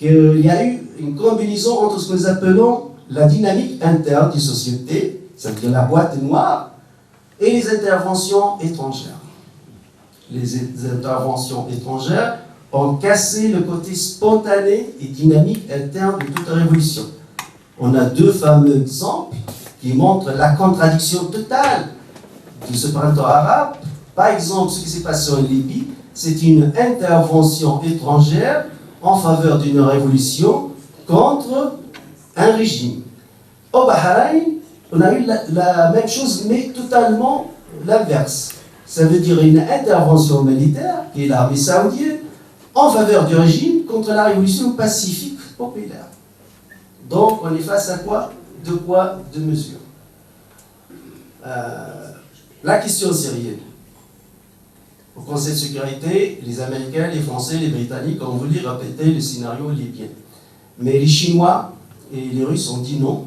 qu'il y a eu une combinaison entre ce que nous appelons la dynamique interne des sociétés, c'est-à-dire la boîte noire, et les interventions étrangères. Les interventions étrangères ont cassé le côté spontané et dynamique interne de toute révolution. On a deux fameux exemples qui montrent la contradiction totale de ce printemps arabe. Par exemple, ce qui s'est passé en Libye, c'est une intervention étrangère en faveur d'une révolution contre un régime. Au Bahreïn, on a eu la même chose, mais totalement l'inverse. Ça veut dire une intervention militaire, qui est l'armée saoudienne, en faveur du régime contre la révolution pacifique populaire. Donc, on est face à quoi? Deux poids, deux mesures. La question syrienne. Au Conseil de sécurité, les Américains, les Français, les Britanniques ont voulu répéter le scénario libyen. Mais les Chinois et les Russes ont dit non,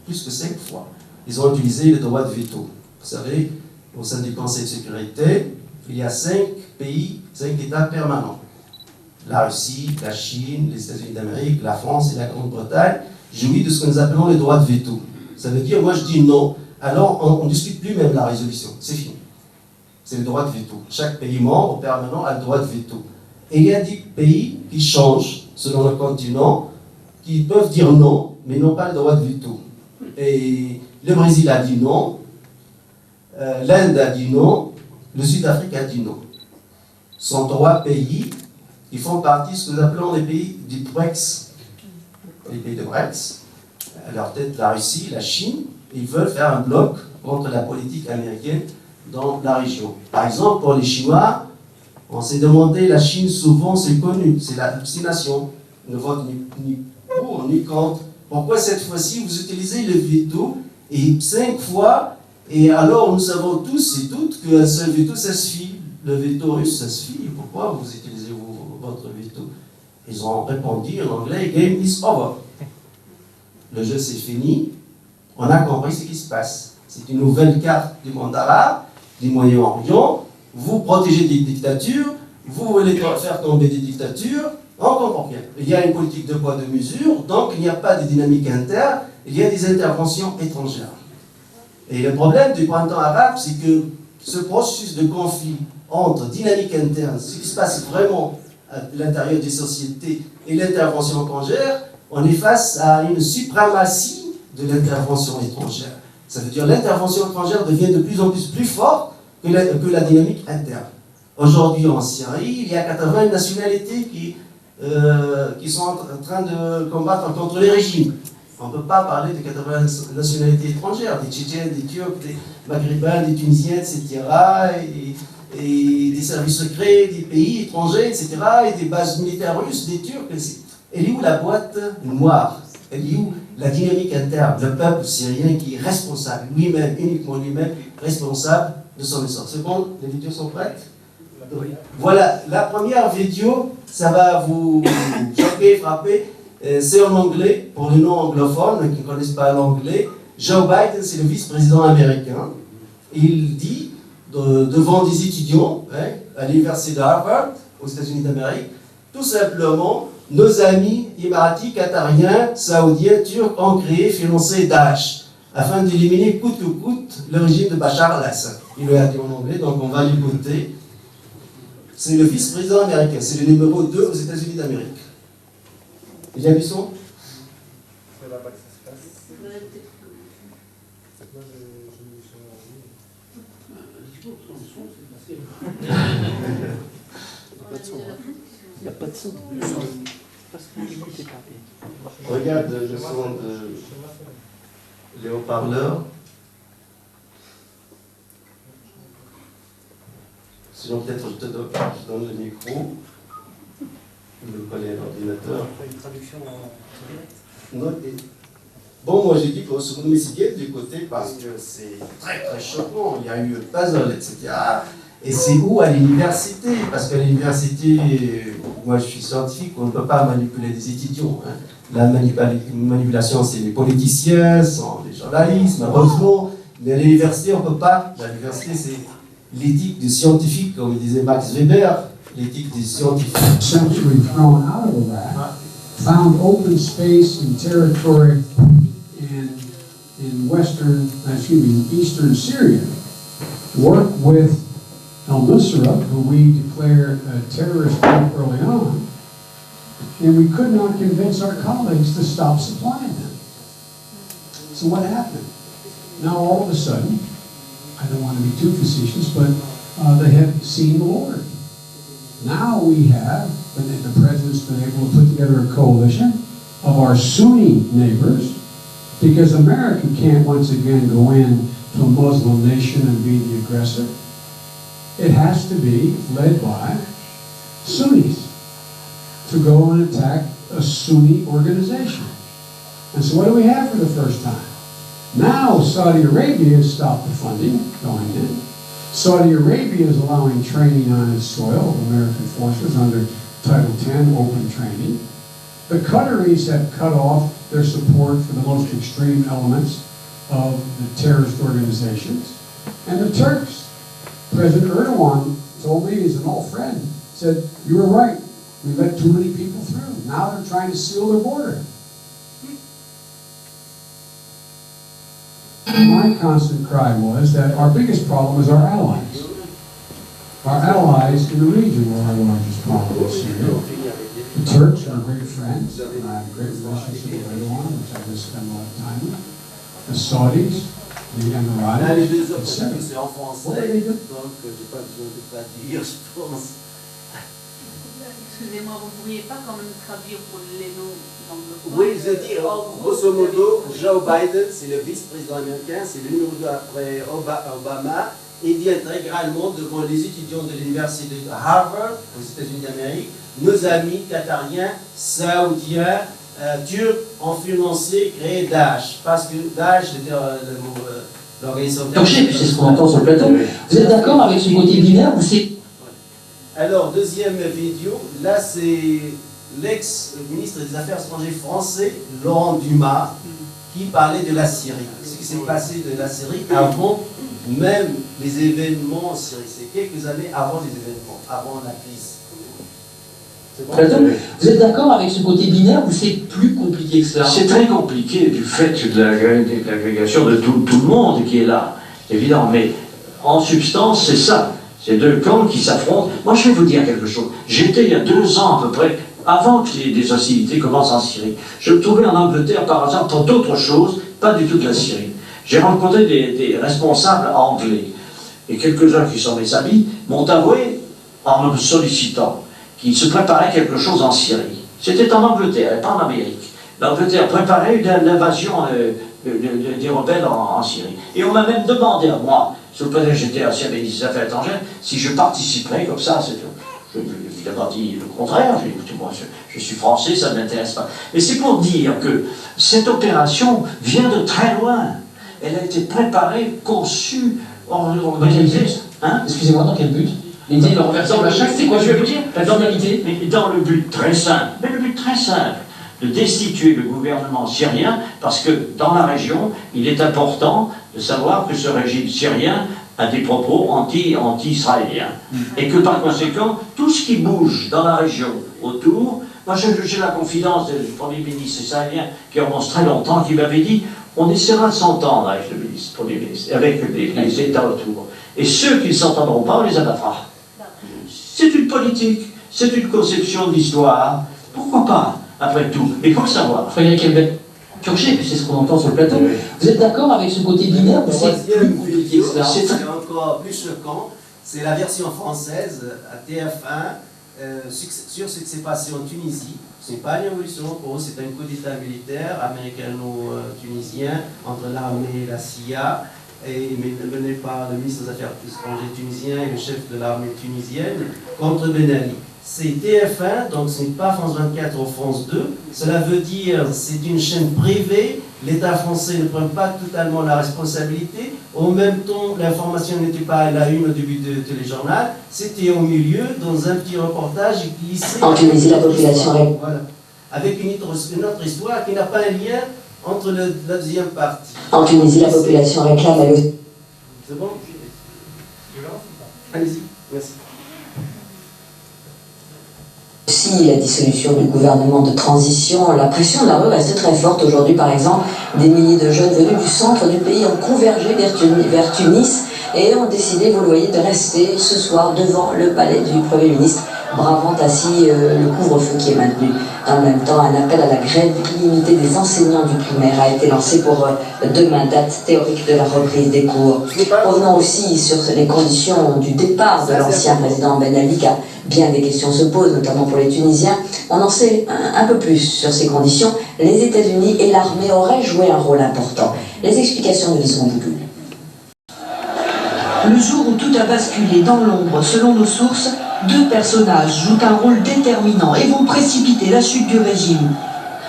plus que 5 fois. Ils ont utilisé le droit de veto. Vous savez, au sein du Conseil de sécurité, il y a 5 pays, 5 États permanents. La Russie, la Chine, les États-Unis d'Amérique, la France et la Grande-Bretagne jouissent de ce que nous appelons le droit de veto. Ça veut dire, moi je dis non, alors on ne discute plus même la résolution, c'est fini. C'est le droit de veto. Chaque pays membre permanent a le droit de veto. Et il y a des pays qui changent selon le continent, qui peuvent dire non, mais n'ont pas le droit de veto. Et le Brésil a dit non, l'Inde a dit non, le Sud-Afrique a dit non. Ce sont 3 pays qui font partie de ce que nous appelons les pays du BRICS. Les pays de BRICS, à leur tête la Russie, la Chine, ils veulent faire un bloc contre la politique américaine dans la région. Par exemple, pour les Chinois, on s'est demandé, la Chine souvent c'est connu, c'est la nation, ne vote ni pour ni contre. Pourquoi cette fois-ci vous utilisez le veto et 5 fois, et alors nous savons tous et toutes qu'un seul veto ça suffit. Le veto russe ça suffit, pourquoi vous utilisez votre veto? Ils ont répondu en anglais, game is over. Le jeu c'est fini, on a compris ce qui se passe. C'est une nouvelle carte du monde arabe, du Moyen-Orient, vous protégez des dictatures, vous voulez faire tomber des dictatures, on comprend bien. Il y a une politique de poids de mesure, donc il n'y a pas de dynamique interne, il y a des interventions étrangères. Et le problème du printemps arabe, c'est que ce processus de conflit entre dynamique interne, ce qui se passe vraiment à l'intérieur des sociétés, et l'intervention étrangère, on est face à une suprématie de l'intervention étrangère. Ça veut dire que l'intervention étrangère devient de plus en plus forte que la dynamique interne. Aujourd'hui en Syrie, il y a 80 nationalités qui sont en train de combattre contre les régimes. On ne peut pas parler de 80 nationalités étrangères, des Tchétchènes, des Turcs, des Maghrébins, des Tunisiens, etc. Et des services secrets, des pays étrangers, etc. Et des bases militaires russes, des Turcs, etc. Elle est où la boîte noire? Elle est où la dynamique interne? Le peuple syrien qui est responsable, lui-même, uniquement lui-même, responsable de son essor. C'est bon? Les vidéos sont prêtes? Voilà, la première vidéo, ça va vous choquer, frapper. C'est en anglais, pour les non-anglophones qui ne connaissent pas l'anglais. Joe Biden, c'est le vice-président américain. Il dit, devant des étudiants à l'université de Harvard, aux États-Unis d'Amérique, tout simplement, nos amis émiratis, qatariens, saoudiens, turcs ont créé, financé Daesh, afin d'éliminer coûte que coûte le régime de Bachar al-Assad. Il l'a dit en anglais, donc on va l'écouter. C'est le vice-président américain, c'est le numéro 2 aux États-Unis d'Amérique. Il y a du son? C'est là-bas que ça se passe. Il n'y a pas de son. Regarde le son de les haut-parleurs. Sinon, peut-être je te donne le micro. Le coller à l'ordinateur. Une traduction en direct. Bon, moi j'ai dit qu'on se remet du côté parce que c'est très très choquant. Il y a eu le puzzle, etc. Et c'est où à l'université? Parce qu'à l'université, moi je suis scientifique, on ne peut pas manipuler des étudiants. Hein. La manipulation, c'est les politiciens, sont les journalistes, malheureusement. Mais à l'université, on ne peut pas. L'université, c'est l'éthique du scientifique, comme disait Max Weber, l'éthique du scientifique. Essentially thrown out of that found open space and territory in eastern Syria, work with al-Nusra, who we declared a terrorist group early on, and we could not convince our colleagues to stop supplying them. So what happened? Now all of a sudden, I don't want to be too facetious, but they have seen the Lord. Now we have, the President's been able to put together a coalition of our Sunni neighbors, because America can't once again go in to a Muslim nation and be the aggressor. It has to be led by Sunnis to go and attack a Sunni organization. And so what do we have for the first time? Now Saudi Arabia has stopped the funding going in. Saudi Arabia is allowing training on its soil of American forces under Title X open training. The Qataris have cut off their support for the most extreme elements of the terrorist organizations. And the Turks, President Erdogan told me, he's an old friend, said, you were right, we let too many people through. Now they're trying to seal their border. My constant cry was that our biggest problem is our allies. Our allies in the region were our largest problem in Syria. The Turks are great friends, and I have a great relationship with Erdogan, which I just spend a lot of time with. The Saudis, the Emiratis, Les deux autres, etc. c'est en français, donc j'ai pas besoin de traduire, je pense. Excusez-moi, vous ne pourriez pas quand même traduire pour les noms anglophones? Oui, je dis, grosso modo, Joe Biden, c'est le vice-président américain, c'est le numéro 2 après Obama, et il dit intégralement devant les étudiants de l'université de Harvard, aux États-Unis d'Amérique, nos amis qatariens, saoudiens, turcs ont financé, créé Daesh, parce que Daesh était l'organisation terroriste. C'est ce qu'on entend sur le plateau. Vous êtes d'accord avec ce côté binaire ou c'est... Alors, deuxième vidéo, là c'est l'ex-ministre des Affaires étrangères français, Laurent Dumas, qui parlait de la Syrie. Ce qui s'est passé de la Syrie avant même les événements en Syrie. C'est quelques années avant les événements, avant la crise. Bon, vous êtes d'accord avec ce côté binaire ou c'est plus compliqué que ça? C'est très compliqué du fait de l'agrégation de tout le monde qui est là, évidemment, mais en substance c'est ça. C'est deux camps qui s'affrontent. Moi, je vais vous dire quelque chose. J'étais il y a 2 ans à peu près, avant que des hostilités commencent en Syrie. Je me trouvais en Angleterre par hasard pour d'autres choses, pas du tout de la Syrie. J'ai rencontré des responsables anglais. Et quelques-uns qui sont mes amis m'ont avoué, en me sollicitant, qu'ils se préparaient quelque chose en Syrie. C'était en Angleterre et pas en Amérique. L'Angleterre préparait l'invasion des rebelles en Syrie. Et on m'a même demandé à moi, sous le président, j'étais ancien ministre des Affaires étrangères, si je participerais comme ça. Je lui ai évidemment dit le contraire. J'ai dit, écoutez, moi, je suis français, ça ne m'intéresse pas. Mais c'est pour dire que cette opération vient de très loin. Elle a été préparée, conçue, organisée. Hein? Excusez-moi, dans quel but? L'idée de renverser le machin, c'est quoi, je vais vous dire? La finalité? Mais dans le but très simple. Mais le but très simple. De destituer le gouvernement syrien, parce que dans la région, il est important de savoir que ce régime syrien a des propos anti-israéliens. Et que par conséquent, tout ce qui bouge dans la région autour, moi j'ai la confidence du Premier ministre israélien qui remonte très longtemps, qui m'avait dit on essaiera de s'entendre avec le Premier ministre, avec les États autour. Et ceux qui ne s'entendront pas, on les abattra. C'est une politique, c'est une conception de l'histoire. Pourquoi pas? Après tout, il faut le savoir. Frédéric Elbet, Turchet, c'est ce qu'on entend sur le plateau. Vous êtes d'accord avec ce côté binaire ou c'est plus compliqué que ça? C'est encore plus choquant. C'est la version française à TF1 sur ce qui s'est passé en Tunisie. Ce n'est pas une révolution pour eux, c'est un coup d'État militaire américano-tunisien entre l'armée et la CIA, mené par le ministre des Affaires étrangères tunisien et le chef de l'armée tunisienne contre Ben Ali. C'est TF1, donc ce n'est pas France 24 ou France 2. Cela veut dire c'est une chaîne privée. L'État français ne prend pas totalement la responsabilité. En même temps, l'information n'était pas à la une au début du téléjournal. C'était au milieu, dans un petit reportage glissé. En Tunisie, la population... Voilà. Avec une autre histoire qui n'a pas un lien entre la deuxième partie. En Tunisie, la population réclame à l'OTAN. C'est bon? Allez-y. Merci. aussi la dissolution du gouvernement de transition. La pression de la rue reste très forte. Aujourd'hui, par exemple, des milliers de jeunes venus du centre du pays ont convergé vers Tunis et ont décidé, vous le voyez, de rester ce soir devant le palais du Premier ministre, bravant ainsi le couvre-feu qui est maintenu. En même temps, un appel à la grève illimitée des enseignants du primaire a été lancé pour demain, date théorique de la reprise des cours. Revenons aussi sur les conditions du départ de l'ancien président Ben Ali, car bien des questions se posent, notamment pour les Tunisiens. On en sait un peu plus sur ces conditions. Les États-Unis et l'armée auraient joué un rôle important. Les explications de Lisbonne Bougoul. Le jour où tout a basculé dans l'ombre, selon nos sources, deux personnages jouent un rôle déterminant et vont précipiter la chute du régime.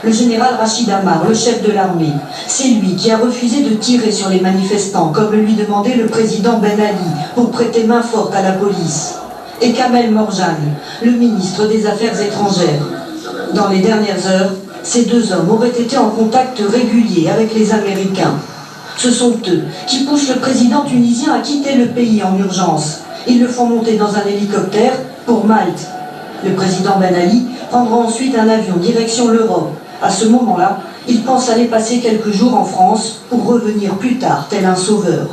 Le général Rachid Amar, le chef de l'armée, c'est lui qui a refusé de tirer sur les manifestants, comme le lui demandait le président Ben Ali, pour prêter main forte à la police. Et Kamel Morjane, le ministre des Affaires étrangères. Dans les dernières heures, ces deux hommes auraient été en contact régulier avec les Américains. Ce sont eux qui poussent le président tunisien à quitter le pays en urgence. Ils le font monter dans un hélicoptère pour Malte. Le président Ben Ali prendra ensuite un avion direction l'Europe. À ce moment-là, il pense aller passer quelques jours en France pour revenir plus tard, tel un sauveur.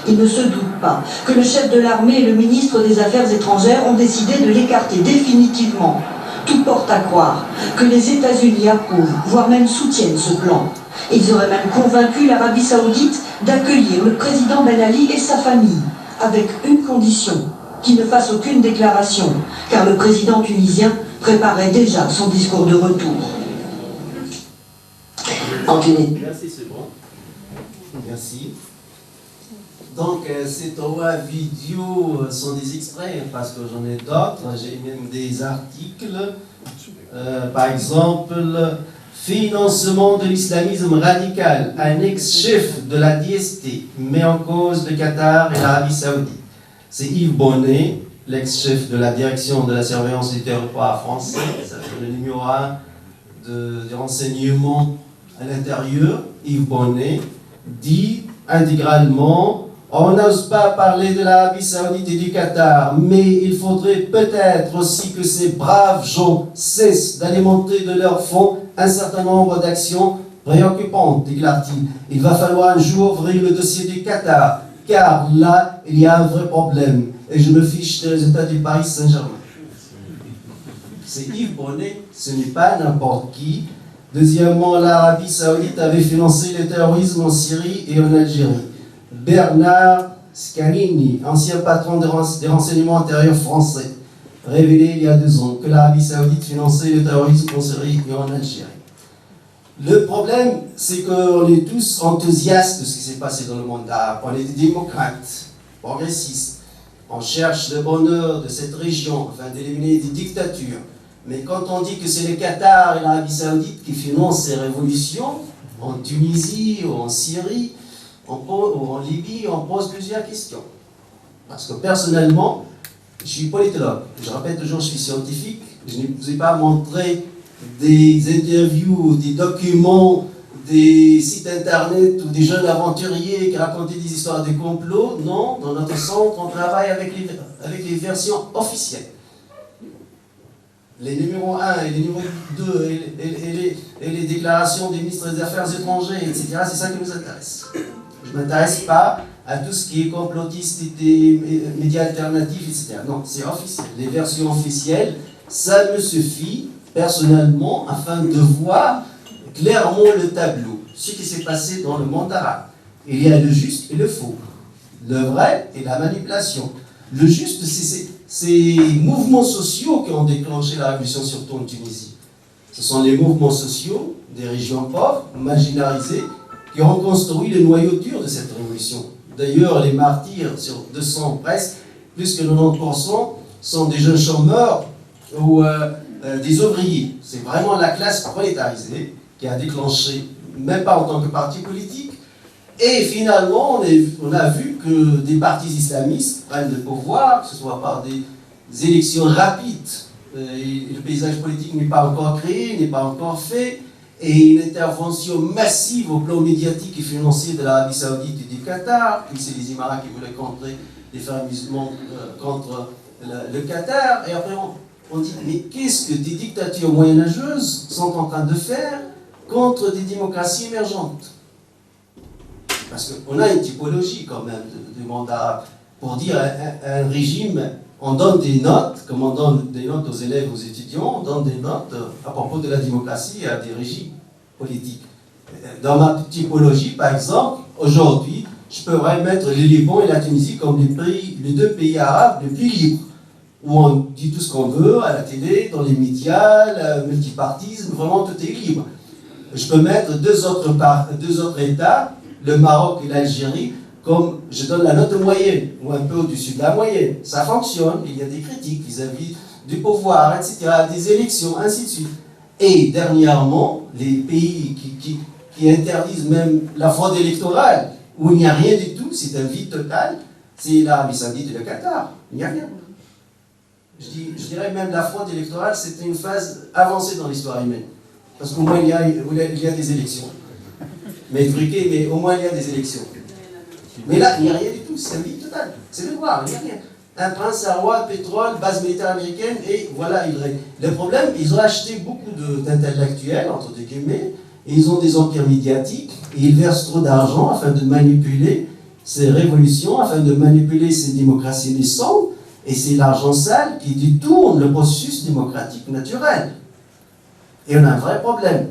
Il ne se doute pas que le chef de l'armée et le ministre des Affaires étrangères ont décidé de l'écarter définitivement. Tout porte à croire que les États-Unis approuvent, voire même soutiennent ce plan. Ils auraient même convaincu l'Arabie Saoudite d'accueillir le président Ben Ali et sa famille, avec une condition, qu'il ne fasse aucune déclaration, car le président tunisien préparait déjà son discours de retour. Merci, c'est bon. Merci. Donc, ces trois vidéos sont des extraits, parce que j'en ai d'autres. J'ai même des articles. Par exemple, financement de l'islamisme radical. Un ex-chef de la DST met en cause le Qatar et l'Arabie Saoudite. C'est Yves Bonnet, l'ex-chef de la direction de la surveillance du territoire français, le numéro 1 du renseignement à l'intérieur. Yves Bonnet dit intégralement: on n'ose pas parler de l'Arabie Saoudite et du Qatar, mais il faudrait peut-être aussi que ces braves gens cessent d'alimenter de leurs fonds un certain nombre d'actions préoccupantes, déclare-t-il. Il va falloir un jour ouvrir le dossier du Qatar, car là, il y a un vrai problème, et je me fiche des résultats du Paris Saint-Germain. C'est Yves Bonnet, ce n'est pas n'importe qui. Deuxièmement, l'Arabie Saoudite avait financé le terrorisme en Syrie et en Algérie. Bernard Scarini, ancien patron des renseignements intérieurs français, révélé il y a 2 ans que l'Arabie Saoudite finançait le terrorisme en Syrie et en Algérie. Le problème, c'est qu'on est tous enthousiastes de ce qui s'est passé dans le monde arabe. On est des démocrates, progressistes. On cherche le bonheur de cette région, afin d'éliminer des dictatures. Mais quand on dit que c'est le Qatar et l'Arabie Saoudite qui financent ces révolutions, en Tunisie ou en Syrie, ou en Libye, on pose plusieurs questions. Parce que personnellement, je suis politologue. Je répète toujours, je suis scientifique. Je ne vous ai pas montré des interviews, des documents, des sites internet ou des jeunes aventuriers qui racontaient des histoires de complot. Non, dans notre centre, on travaille avec les versions officielles. Les numéros 1 et les numéros 2 et les déclarations des ministres des Affaires étrangères, etc., c'est ça qui nous intéresse. Je ne m'intéresse pas à tout ce qui est complotiste et des médias alternatifs, etc. Non, c'est officiel. Les versions officielles, ça me suffit, personnellement, afin de voir clairement le tableau, ce qui s'est passé dans le monde arabe. Il y a le juste et le faux, le vrai et la manipulation. Le juste, c'est ces mouvements sociaux qui ont déclenché la révolution, surtout en Tunisie. Ce sont les mouvements sociaux des régions pauvres, marginalisées, qui ont construit le noyau dur de cette révolution. D'ailleurs, les martyrs, sur 200 presque, plus que 90%, sont des jeunes chômeurs ou des ouvriers. C'est vraiment la classe prolétarisée qui a déclenché, même pas en tant que parti politique. Et finalement, on a vu que des partis islamistes prennent le pouvoir, que ce soit par des élections rapides. Le paysage politique n'est pas encore créé, n'est pas encore fait. Et une intervention massive au plan médiatique et financier de l'Arabie Saoudite et du Qatar, puis c'est les Émirats qui voulaient contrer les frères musulmans contre le Qatar, et après on dit, mais qu'est-ce que des dictatures moyenâgeuses sont en train de faire contre des démocraties émergentes? Parce qu'on a une typologie quand même de mandat. Pour dire un régime, on donne des notes, comme on donne des notes aux élèves, aux étudiants, on donne des notes à propos de la démocratie à des régimes politiques. Dans ma typologie, par exemple, aujourd'hui, je pourrais mettre le Liban et la Tunisie comme les deux pays arabes les plus libres, où on dit tout ce qu'on veut à la télé, dans les médias, le multipartisme, vraiment tout est libre. Je peux mettre deux autres États, le Maroc et l'Algérie, comme je donne la note moyenne, ou un peu au-dessus de la moyenne. Ça fonctionne, il y a des critiques vis-à-vis du pouvoir, etc., des élections, ainsi de suite. Et dernièrement, les pays qui interdisent même la fraude électorale, où il n'y a rien du tout, c'est un vide total, c'est l'Arabie Saoudite et le Qatar. Il n'y a rien. Je dirais même la fraude électorale, c'était une phase avancée dans l'histoire humaine. Parce qu'au moins il y a des élections. Mais truqué, mais au moins il y a des élections. Mais là, il n'y a rien du tout, c'est un vide total. C'est le noir, il n'y a rien. Un prince, un roi, pétrole, base militaire américaine, et voilà, il règne. Le problème, ils ont acheté beaucoup d'intellectuels, entre des guillemets, et ils ont des empires médiatiques, et ils versent trop d'argent afin de manipuler ces révolutions, afin de manipuler ces démocraties naissantes, et c'est l'argent sale qui détourne le processus démocratique naturel. Et on a un vrai problème.